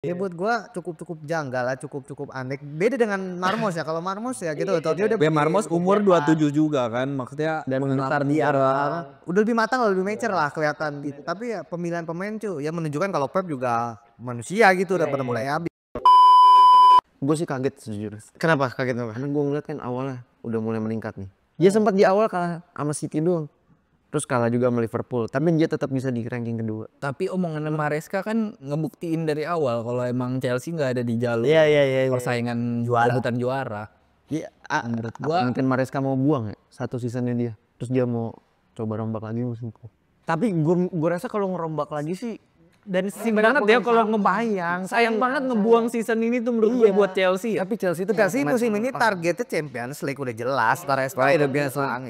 Ya buat gua cukup janggal lah, cukup aneh. Beda dengan Marmos ya. Kalau Marmos ya gitu, dia udah Marmos umur 27 juga kan, maksudnya Dan besar di arah udah lebih matang, lebih mature lah kelihatan gitu. Tapi ya pemilihan pemain cuy ya menunjukkan kalau Pep juga manusia gitu udah pada mulai habis. gue sih kaget sejujurnya. Kenapa kaget apa? Karena gue ngeliat kan awalnya udah mulai meningkat nih. Dia sempat di awal kalah sama City doang. Terus kalah juga sama Liverpool. Tapi dia tetap bisa di ranking kedua. tapi omongan Maresca kan ngebuktiin dari awal kalau emang Chelsea nggak ada di jalur Iya. persaingan rebutan juara. Iya, Menurut gua mungkin Maresca mau buang ya satu seasonnya dia. Terus dia mau coba rombak lagi musim depan. Tapi gue rasa kalau ngerombak lagi sih dan sih banget ya kalau ngebayang sayang banget ngebuang season ini tuh menurut gue buat Chelsea ya. tapi Chelsea itu Chelsea musim ini targetnya Champions League udah jelas, udah biasa.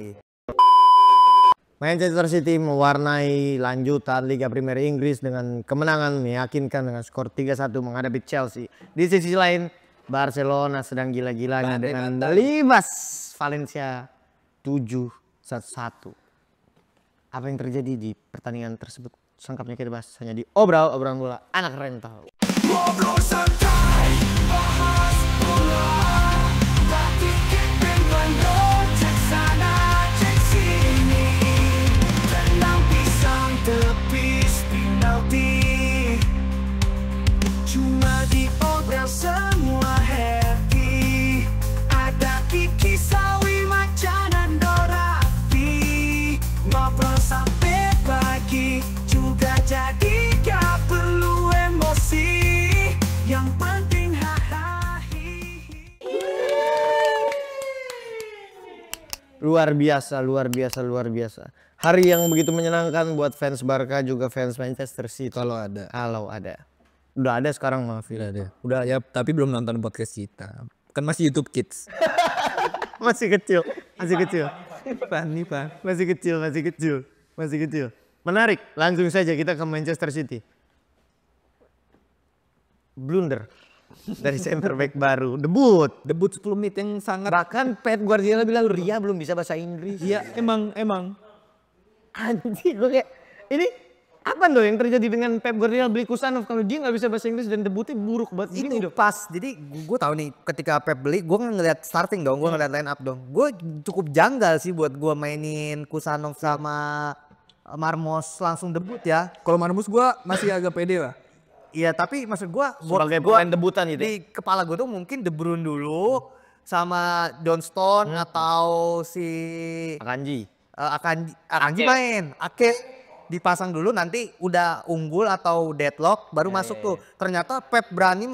Manchester City mewarnai lanjutan Liga Premier Inggris dengan kemenangan meyakinkan dengan skor 3-1 menghadapi Chelsea. Di sisi lain, Barcelona sedang gila-gilanya dengan libas Valencia 7-1. Apa yang terjadi di pertandingan tersebut? Selengkapnya kita bahas hanya di obrolan bola anak rental. Cuma di obral semua happy. Ada Kiki, Sawi, Macan, dan Dorapi. Ngobrol sampai pagi juga jadi gak perlu emosi. Yang penting hahaha. Luar biasa. Hari yang begitu menyenangkan buat fans Barca juga fans Manchester City. Kalau ada. Udah ada sekarang maaf Udah ada. Udah ya, tapi belum nonton podcast kita. Kan masih YouTube Kids. masih kecil. Pak. Masih kecil. Menarik. Langsung saja kita ke Manchester City. Blunder dari center back baru. Debut 10 menit yang sangat. Bahkan Pep Guardiola bilang Ria belum bisa bahasa Inggris. Iya, emang. Anjing gue kayak ini apa dong yang terjadi dengan Pep Guardiola beli Kusanov kalau dia nggak bisa bahasa Inggris dan debutnya buruk banget Ini gini dong. pas, jadi gue tahu nih ketika Pep beli, gue ngeliat starting dong, gue ngeliat line up dong. Gue cukup janggal sih buat gue mainin Kusanov sama Marmos langsung debut ya. Kalau Marmos gue masih agak pede lah. Iya tapi maksud gue Sebagai pemain debutan gitu. di kepala gue tuh mungkin De Bruyne dulu sama Johnston atau si Akanji main. Ake dipasang dulu nanti udah unggul atau deadlock baru masuk tuh. Ternyata Pep berani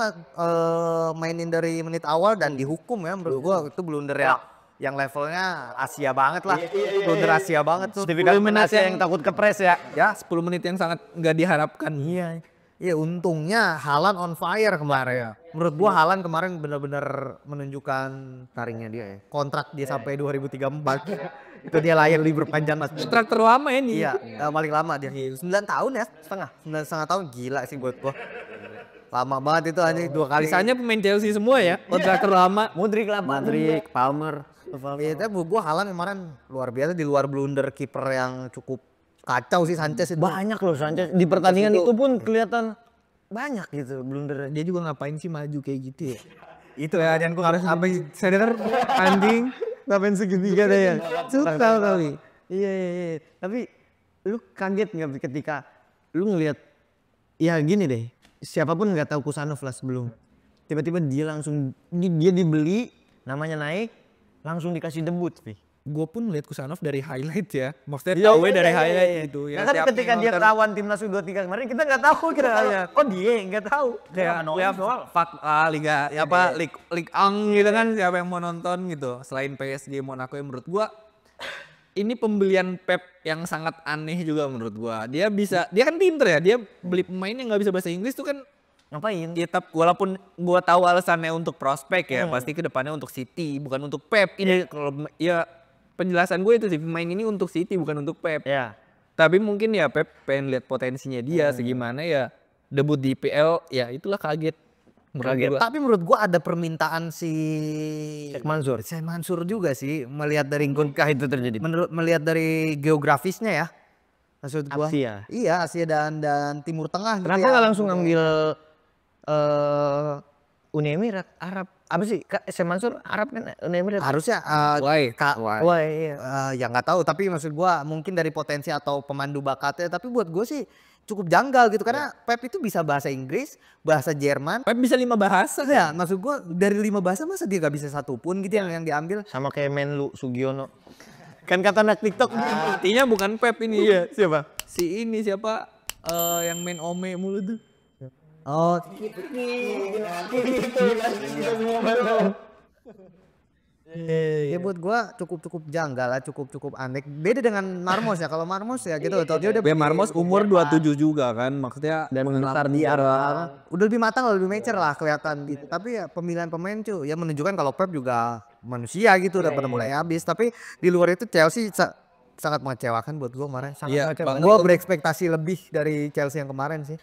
mainin dari menit awal dan dihukum ya menurut gua itu blunder ya. Yang levelnya Asia banget lah. Blunder Asia banget tuh. Asia yang takut kepres ya. Ya 10 menit yang sangat nggak diharapkan. Iya. Iya untungnya Haaland on fire kemarin ya. Menurut gua Haaland kemarin benar-benar menunjukkan taringnya dia ya. Kontrak dia sampai 2034. Itu dia layak libur panjang mas. Kontrak terlama ini. Iya, paling lama dia. 9 tahun ya, setengah tahun gila sih buat gua. Lama banget itu hanya 2 kali. Sisanya pemain Chelsea semua ya, kontrak terlama. Modric, Palmer. Iya, tapi gua Haaland kemarin luar biasa di luar blunder kiper yang cukup kacau sih Sanchez itu. Banyak loh Sanchez di pertandingan itu pun kelihatan banyak gitu blunder. Dia juga ngapain sih maju kayak gitu ya? Itu ya, dan gua harus sampai Sadar anjing. Ngapain segitiga deh ya? Suka kali. Iya. Tapi lu kaget nggak ketika lu ngelihat ya gini deh. Siapapun nggak tahu Kusanov lah sebelum. Tiba-tiba dia langsung dia dibeli, namanya naik, langsung dikasih debut, Pi. Gue pun lihat Kusanov dari highlight ya. Maksudnya tahu dari highlight gitu ya. Nah, kan ketika dia lawan timnas U23 kemarin kita nggak tahu kita dia nggak tahu. Kayak Liga ya apa Ligue 1 gitu kan, siapa yang mau nonton gitu. Selain PSG Monaco yang menurut gua ini pembelian Pep yang sangat aneh juga menurut gua. Dia kan pinter ya, dia beli pemain yang nggak bisa bahasa Inggris tuh kan ngapain? Ya walaupun gua tahu alasannya untuk prospek ya, pasti kedepannya untuk City bukan untuk Pep. Ini kalau ya penjelasan gue itu sih, pemain ini untuk City bukan untuk Pep. Ya. Tapi mungkin ya Pep pengen lihat potensinya dia segimana ya, debut di IPL ya itulah kaget. Tapi menurut gua ada permintaan si Sheikh Mansur juga sih melihat dari itu terjadi. Melihat dari geografisnya ya. Maksud gua. Asia. Iya, Asia dan Timur Tengah gitu. Kenapa nggak langsung ambil Uni Emirat Arab apa sih Sam Mansur Arab kan Uni Emirat Harusnya wah iya. ya nggak tahu, tapi maksud gua mungkin dari potensi atau pemandu bakatnya, tapi buat gue sih cukup janggal gitu karena Pep itu bisa bahasa Inggris, bahasa Jerman. Pep bisa 5 bahasa. Ya, maksud gua dari 5 bahasa masa dia gak bisa satu pun gitu yang diambil. Sama kayak Menlu Sugiono kan kata anak TikTok. Artinya bukan Pep ini. Iya siapa Si ini siapa yang main Ome mulu tuh. Oh, ya buat gua cukup janggal lah, cukup aneh. Beda dengan Marmos ya. Kalau Marmos ya gitu, dia udah Marmos umur 27 juga kan, maksudnya dan besar di Arab. udah lebih matang, lebih mature lah kelihatan gitu. Tapi ya pemilihan pemain cuy ya menunjukkan kalau Pep juga manusia gitu, udah pada mulai habis. Tapi di luar itu Chelsea sangat mengecewakan buat gua kemarin. Iya, Sangat gua berekspektasi lebih dari Chelsea yang kemarin sih.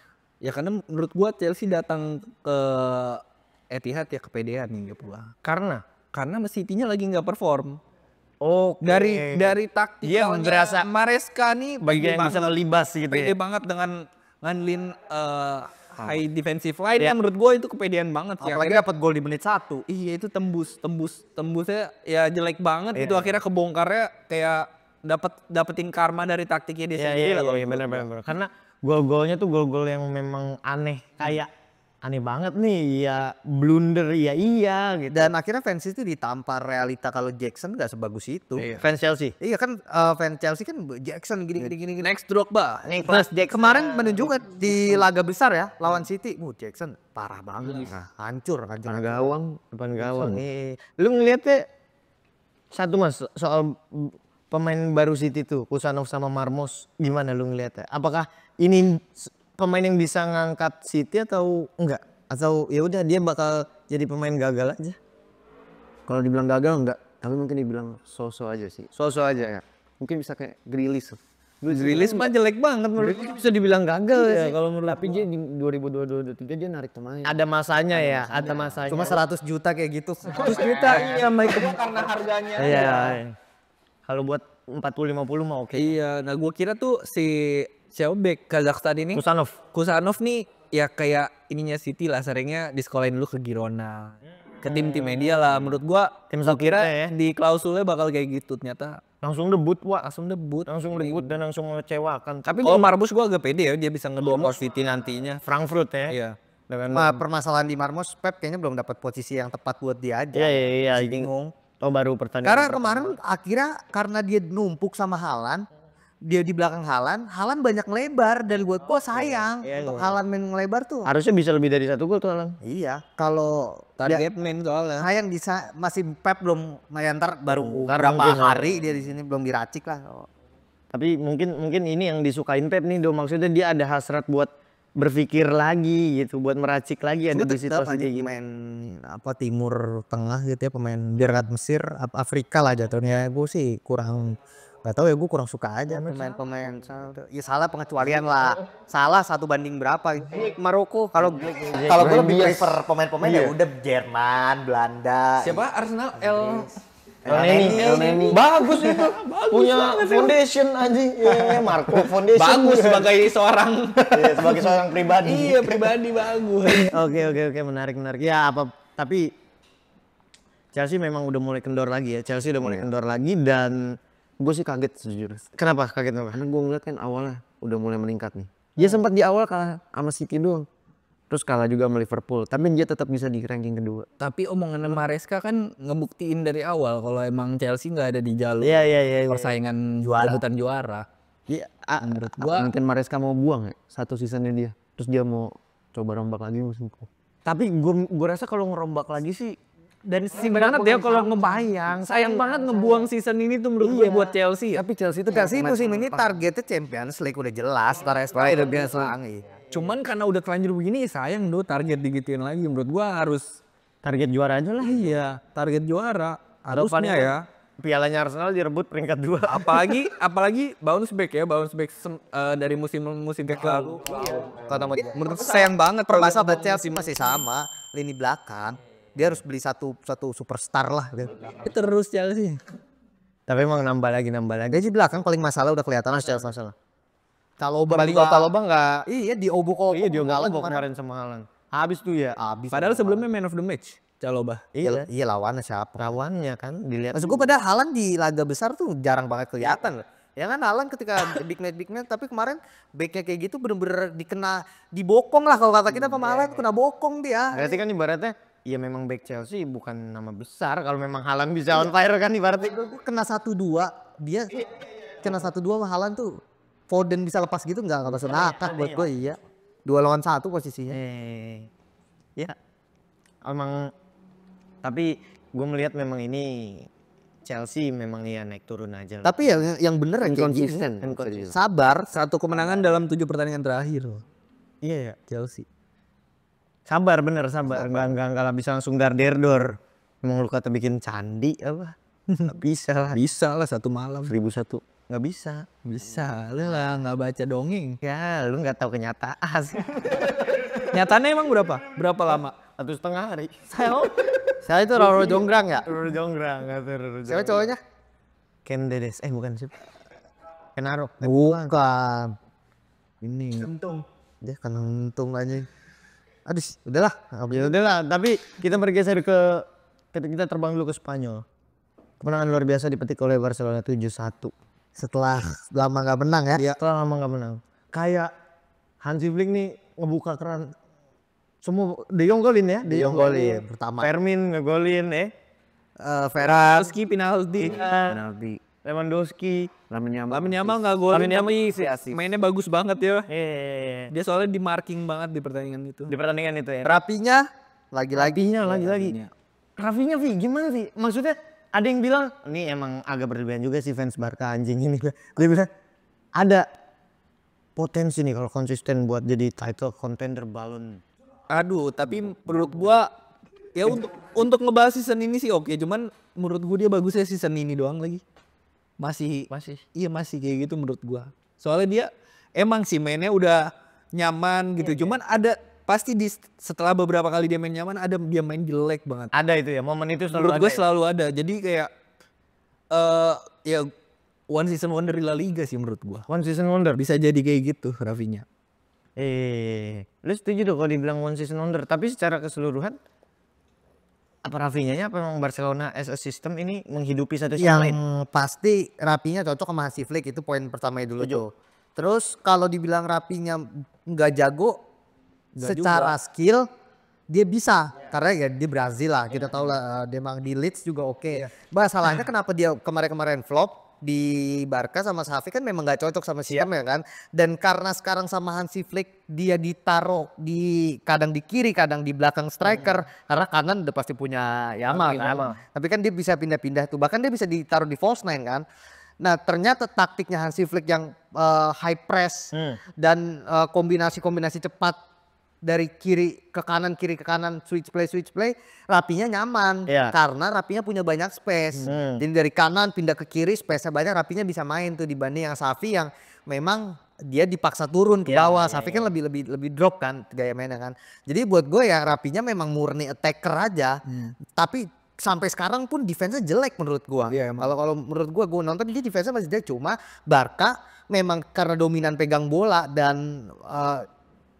ya karena menurut gua Chelsea datang ke Etihad ya kepedean nih gua. Karena City-nya lagi nggak perform. Oh Dari taktik Dia berasa Maresca nih bagian yang bisa ngelibas gitu pede ya. banget dengan ngandelin high defensive line ya. Menurut gua itu kepedean banget sih. Apalagi dapat gol di menit 1. Iya itu tembusnya ya jelek banget itu akhirnya kebongkarnya kayak dapetin karma dari taktiknya dia sendiri lah. Iya benar. Karena gol-golnya tuh gol-gol yang memang aneh, kayak aneh banget nih, ya blunder ya iya gitu. Dan akhirnya fans itu ditampar realita kalau Jackson gak sebagus itu. Fans Chelsea. Iya kan fans Chelsey kan Jackson gini. Next Drogba. Nicholas Jackson. Kemarin menunjukkan di laga besar ya lawan City, Jackson parah banget. Hancur. Depan gawang. Lu ngeliatnya satu mas soal pemain baru City tuh, Kusanov sama Marmos, gimana lu ngeliatnya? Apakah ini pemain yang bisa ngangkat City atau enggak? Atau ya udah dia bakal jadi pemain gagal aja? Kalau dibilang gagal enggak, tapi mungkin dibilang so-so aja sih. So-so aja ya. Mungkin bisa kayak Grealish. Grealish mah jelek banget menurut gua. Bisa dibilang gagal ya kalau menurut. Tapi dia di 2022-2023 dia narik pemain. Ada masanya ya, ada masanya. Cuma 100 juta kayak gitu. 100 juta iya Michael. Karena harganya. Iya. Kalau buat 40-50 mah oke. Iya, nah gua kira tuh si siapa bek Kazakhstan ini Kusanov nih ya kayak ininya City lah, seringnya disekolahin dulu ke Girona, ke tim-tim media lah. Menurut gua Tim gua kira ya. di klausulnya bakal kayak gitu, ternyata Langsung debut Wak. langsung debut. Dan langsung mengecewakan. Tapi kalau Marmos gua agak pede ya dia bisa ngedorong City nantinya. Frankfurt ya. Iya. Nah, permasalahan di Marmos, Pep kayaknya belum dapat posisi yang tepat buat dia aja. Iya. Bingung. Oh baru pertandingan. Karena kemarin akhirnya karena dia numpuk sama Haaland, dia di belakang Haaland banyak ngelebar dan buat gua sayang. Untuk Haaland main ngelebar tuh. harusnya bisa lebih dari 1 gol tuh Alang. Iya, kalau Target man soalnya. sayang masih Pep belum ntar baru Ntar berapa mungkin hari dia di sini belum diracik lah. Tapi mungkin ini yang disukain Pep nih, maksudnya dia ada hasrat buat berpikir lagi gitu, buat meracik lagi ada di situasi kayak gini. Main apa Timur Tengah gitu ya, pemain Dirgat Mesir, Afrika lah jatuhnya. Gue sih kurang nggak tahu ya, gue kurang suka aja pemain ya salah pengecualian lah, salah 1 banding berapa Maroko. Kalau gue lebih prefer pemain-pemain ya udah Jerman, Belanda. Siapa Arsenal Elneny bagus itu, punya foundation aja, Marco foundation. bagus sebagai seorang sebagai seorang pribadi. iya pribadi bagus. Oke menarik. Ya tapi Chelsea memang udah mulai kendor lagi ya. Chelsea udah mulai kendor lagi dan Gue sih kaget sejujurnya. kenapa kaget apa? Karena gue ngeliat kan awalnya udah mulai meningkat nih. Dia sempat di awal kalah sama City doang. Terus kalah juga sama Liverpool. Tapi dia tetap bisa di ranking kedua. Tapi omongan Maresca kan ngebuktiin dari awal kalau emang Chelsea nggak ada di jalur Iya. persaingan rebutan juara. Iya, Menurut gua Mungkin Maresca mau buang ya 1 seasonnya dia. Terus dia mau coba rombak lagi musim depan. tapi gue rasa kalau ngerombak lagi sih dan banget ya kalau ngebayang sayang banget ngebuang season ini tuh menurut gue buat Chelsea. Tapi Chelsea itu kasih musim ini targetnya Champions League udah jelas, udah biasa. Cuman karena udah terlanjur begini sayang tuh target digituin lagi. Menurut gua harus target juara aja lah. iya target juara harusnya ya. Pialanya Arsenal direbut peringkat 2. apalagi bounce back dari musim lalu. Menurut saya sayang banget Permasalahan Chelsea masih sama lini belakang. Dia harus beli satu superstar lah. terus Chelsea. Tapi emang nambah lagi. Dia di belakang paling masalah udah kelihatan masalah. Kalau Balik Opa Loba enggak. Iya di obok-obok. Iya dia enggak kemarin sama Haaland. Habis tuh ya. Habis. Padahal sebelumnya man of the match, Chalobah. Iya. Iya lawannya siapa? Lawannya kan dilihat. Maksud gue padahal Haaland di laga besar tuh jarang banget kelihatan loh. Ya kan Haaland ketika big match tapi kemarin backnya kayak gitu bener-bener dibokong lah kalau kata kita sama Haaland kena bokong dia. Berarti kan ibaratnya ya memang back Chelsea bukan nama besar kalau memang Haaland bisa on fire kan ibaratnya. Gue kena 1-2 dia kena 1-2 sama Haaland tuh Foden bisa lepas gitu nggak masuk akal buat gue iya. 2 lawan 1 posisinya. Ya emang tapi gue melihat memang ini Chelsea memang ya naik turun aja lah. Tapi yang bener ya kayak gini. Inconsistent. Sabar. 1 kemenangan dalam 7 pertandingan terakhir loh, Iya ya. Chelsea. Sabar bener sabar. Enggak bisa langsung dar-der-dor. Emang lu kata bikin candi apa? Nggak bisa lah. Bisa lah 1 malam. 1001. Nggak bisa. Bisa, lu lah nggak baca dongeng. Ya lu nggak tahu kenyataan. Nyatanya emang berapa? Berapa lama? 1,5 hari. Saya itu Roro Jonggrang ya. Roro Jonggrang nggak tuh Roro Siapa cowoknya? Ken Dedes. Bukan sih. Kenaro. Bukan. Ini. Dia kena untung aja. Aduh, udahlah. Ya udahlah, tapi kita bergeser kita terbang dulu ke Spanyol. Kemenangan luar biasa dipetik oleh Barcelona 7-1. Setelah lama nggak menang ya. Setelah lama nggak menang. Kayak Hansi Flick nih ngebuka keran. Semua De Jong golin ya. De Jong golin pertama. Fermin ngegolin Lewandowski penalti. Penalti. Lewandowski. Lamine Yamal nggak gol. Lamine Yamal Mainnya bagus banget ya. Dia Dia soalnya di marking banget di pertandingan itu. di pertandingan itu ya. Rapinya lagi-lagi. Lagi-lagi. Rafinya Vi gimana Vi? Maksudnya ada yang bilang ini emang agak berlebihan juga sih fans Barca anjing ini. Dia bilang ada potensi nih kalau konsisten buat jadi title contender Ballon. Aduh, tapi menurut gua ya untuk ngebahas season ini sih oke, cuman menurut gua dia bagusnya season ini doang lagi. Masih. Iya masih kayak gitu menurut gua. Soalnya dia emang sih mainnya udah nyaman gitu. Cuman ada pasti setelah beberapa kali dia main nyaman ada dia main jelek banget. Ada itu ya, momen itu selalu Menurut ada. gue selalu ada. Jadi kayak ya one season wonder di La Liga sih menurut gua. One season wonder. Bisa jadi kayak gitu Rafinya. Lu setuju dong kalau dibilang one season wonder, tapi secara keseluruhan apa Rafinya apa memang Barcelona as a system ini menghidupi satu sama lain? Yang pasti Rapinya cocok sama Hansi Flick itu poin pertama dulu tuh. Terus kalau dibilang Rapinya nggak jago secara skill dia bisa karena ya di Brazil lah kita tahu lah dia emang di Leeds juga oke. Masalahnya kenapa dia kemarin-kemarin flop di Barca sama Xavi kan memang nggak cocok sama sistem ya kan. Dan karena sekarang sama Hansi Flick dia ditaruh di kadang di kiri kadang di belakang striker karena kanan udah pasti punya Yamal kan. Tapi kan dia bisa pindah-pindah tuh bahkan dia bisa ditaruh di false nine kan. Nah ternyata taktiknya Hansi Flick yang high press dan kombinasi-kombinasi cepat dari kiri ke kanan switch play Rapinya nyaman karena Rapinya punya banyak space. Jadi dari kanan pindah ke kiri space-nya banyak Rapinya bisa main tuh dibanding yang Xavi yang memang dia dipaksa turun ke bawah. Xavi kan lebih drop kan gaya mainnya kan. Jadi buat gue ya Rapinya memang murni attacker aja. Tapi sampai sekarang pun defense-nya jelek menurut gua. Kalau menurut gua nonton dia defense-nya masih jelek cuma Barca memang karena dominan pegang bola dan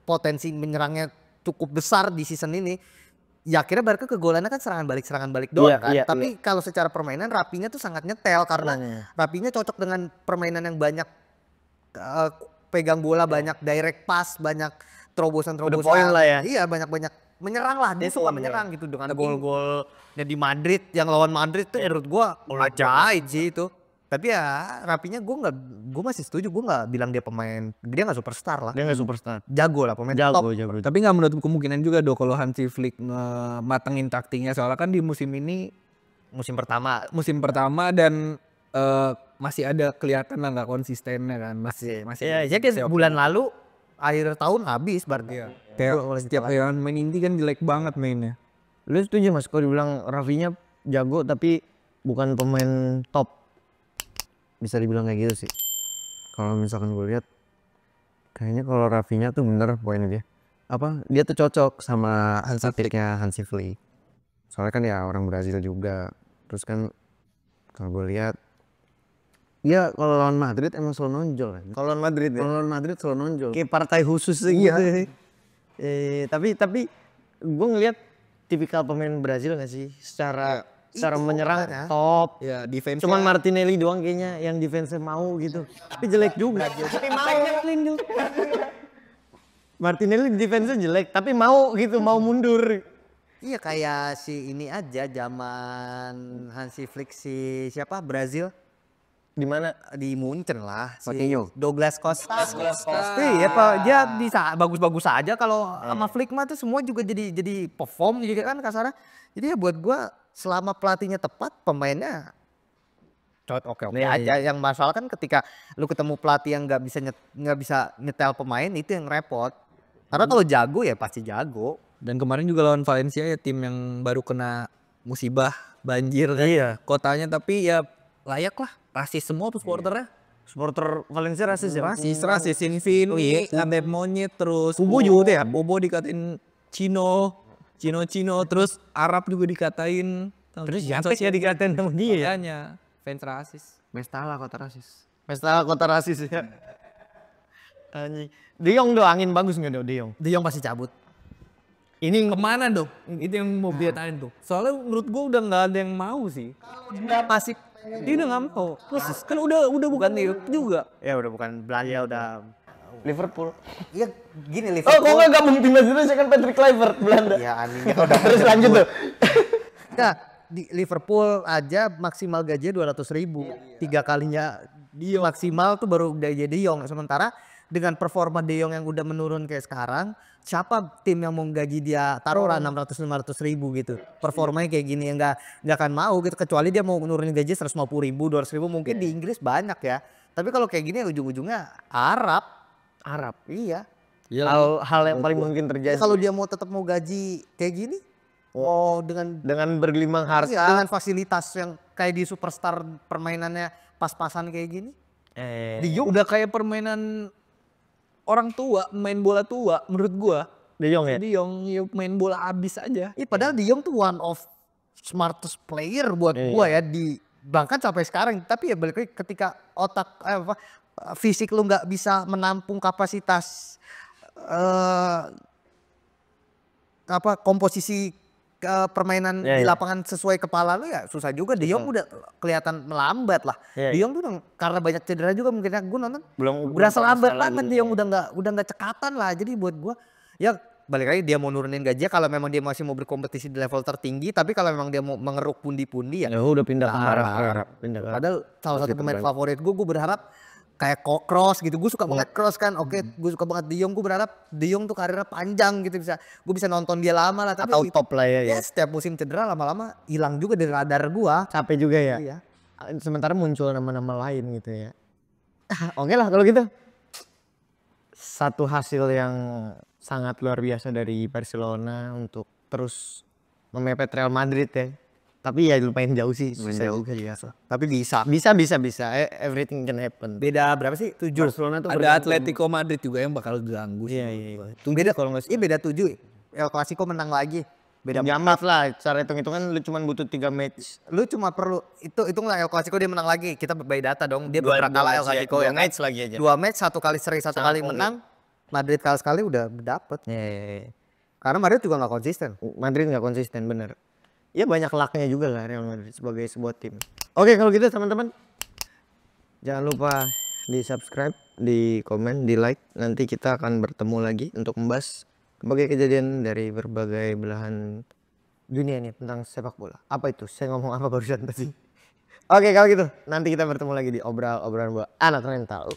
potensi menyerangnya cukup besar di season ini. Ya akhirnya Barca kegolannya kan serangan balik doang kan. Tapi kalau secara permainan Rapinya tuh sangat nyetel karena Rapinya cocok dengan permainan yang banyak pegang bola, banyak direct pass, banyak terobosan-terobosan. Poin lah ya. Iya banyak menyerang lah. Dia suka menyerang gitu dengan gol-golnya di Madrid yang lawan Madrid tuh menurut gua ajaib sih itu. Tapi ya Rapinya gue masih setuju, gue nggak bilang dia nggak superstar lah. Dia nggak superstar. Jago lah pemain top. Jago. Tapi nggak menutup kemungkinan juga kalau Hansi Flick matengin taktiknya soalnya kan di musim ini Musim pertama dan masih ada kelihatan lah nggak konsistennya kan masih ya jadi bulan lalu akhir tahun habis berarti. Kayak setiap kali main inti kan jelek banget mainnya. Lu setuju Mas kalau dibilang Rafinya jago tapi bukan pemain top? Bisa dibilang kayak gitu sih. Kalau misalkan gue lihat kayaknya kalau Rafinya tuh bener poinnya dia. Dia tuh cocok sama taktiknya Hansi Flick. Soalnya kan ya orang Brazil juga. Terus kan kalau gue lihat dia kalau lawan Madrid emang selalu nonjol kan. Kalau lawan Madrid ya. Kalau lawan Madrid selalu nonjol. Kayak partai khusus gitu. Tapi gue ngelihat tipikal pemain Brazil nggak sih secara menyerang top. Ya defense. Cuman Martinelli doang kayaknya yang defense mau gitu. Tapi jelek juga. Tapi mau. Martinelli defense jelek tapi mau gitu, mau mundur. Iya kayak si ini aja zaman Hansi Flick si siapa Brazil Di mana? di Munchen lah si Coutinho. Douglas Costa. Iya Pak, dia bisa bagus-bagus aja kalau sama Flick mah tuh semua juga jadi perform juga kan kasarnya. Jadi ya buat gua selama pelatihnya tepat pemainnya oke aja. Yang masalah kan ketika lu ketemu pelatih yang nggak bisa nyetel pemain itu yang repot. Karena kalau jago ya pasti jago. Dan kemarin juga lawan Valencia ya tim yang baru kena musibah banjir kan. Iya. Kotanya tapi ya layak lah. Rasis semua supporternya. Supporter Valencia rasis ya? Rasis Infinity, Andep Monyet terus Bobo juga tuh ya. Bobo dikatain Cino, terus Arab juga dikatain. Terus siapa sih yang dikatain sama dia ya? Makanya fans rasis. Mestala kota rasis. Pesta kota rasis ya. Anjing. De Jong tuh angin bagus nggak De Jong? De Jong pasti cabut. Ini kemana dong? Itu yang mau diatain tuh. Soalnya menurut gua udah nggak ada yang mau sih. Masih Dia udah nggak mau. Terus kan udah bukan juga. ya udah bukan Belanda udah. Liverpool. Iya gini Oh, Liverpool. kok nggak gabung timnas Indonesia kan Patrick Kluivert Belanda. Ya anehnya udah. Terus lanjut tuh. Nah, di Liverpool aja maksimal gajinya 200.000. 3 kalinya dia maksimal tuh baru gaji De Jong. Sementara dengan performa De Jong yang udah menurun kayak sekarang, siapa tim yang mau gaji dia taruhlah 600-500.000 gitu. Performanya kayak gini yang nggak akan mau gitu, kecuali dia mau nurunin gaji 150.000, 200.000 mungkin di Inggris banyak ya. Tapi kalau kayak gini ujung-ujungnya Arab. Iya. Hal yang paling mungkin terjadi. Kalau dia mau tetap mau gaji kayak gini, dengan bergelimang harta. dengan fasilitas yang kayak di superstar permainannya pas-pasan kayak gini. Udah kayak permainan orang tua, main bola tua menurut gua. De Jong ya? De Jong ya main bola abis aja. Padahal De Jong tuh one of smartest player buat gua ya di bahkan sampai sekarang. Tapi ya balik lagi ketika fisik lu nggak bisa menampung kapasitas komposisi permainan di lapangan sesuai kepala lu ya susah juga. De Jong udah kelihatan melambat lah. De Jong tuh karena banyak cedera juga mungkin gue nonton berasa lambat banget. De Jong udah nggak cekatan lah. Jadi buat gue ya balik lagi dia mau nurunin gajinya kalau memang dia masih mau berkompetisi di level tertinggi. Tapi kalau memang dia mau mengeruk pundi-pundi ya udah pindah ke Arab. Padahal salah satu pemain favorit gue berharap kayak Kroos gitu. Gue suka banget Kroos kan. Gue suka banget De Jong. Gue berharap De Jong tuh karirnya panjang gitu, gue bisa nonton dia lama lah. Tapi Atau top lah ya. setiap musim cedera lama-lama hilang juga dari radar gua. Capek juga ya. Iya. Sementara muncul nama-nama lain gitu ya. Oke lah kalau gitu. Satu hasil yang sangat luar biasa dari Barcelona untuk terus memepet Real Madrid ya. Tapi ya lumayan jauh sih. Jauh biasa. Tapi bisa. Bisa. Everything can happen. Beda berapa sih? 7. Barcelona tuh Ada Atletico Madrid juga yang bakal ganggu sih. Iya. Beda kalau nggak. Iya beda 7. El Clasico menang lagi. Beda Jamat lah. Cara hitung-hitungan lu cuma butuh 3 match. Lu cuma perlu hitunglah El Clasico dia menang lagi. Kita by data dong. Dia pernah kalah El Clasico ya. 2 match lagi aja. 2 match, 1 kali seri, 1 kali menang. Madrid kalah sekali udah dapet. Iya. Karena Madrid juga nggak konsisten. Madrid nggak konsisten bener. Ya banyak lucknya juga lah Real Madrid sebagai sebuah tim. Oke kalau gitu teman-teman. Jangan lupa di subscribe, di komen, di like. Nanti kita akan bertemu lagi untuk membahas berbagai kejadian dari berbagai belahan dunia ini tentang sepak bola. Apa itu? Saya ngomong apa barusan tadi? Oke kalau gitu nanti kita bertemu lagi di obrolan bola anak rental.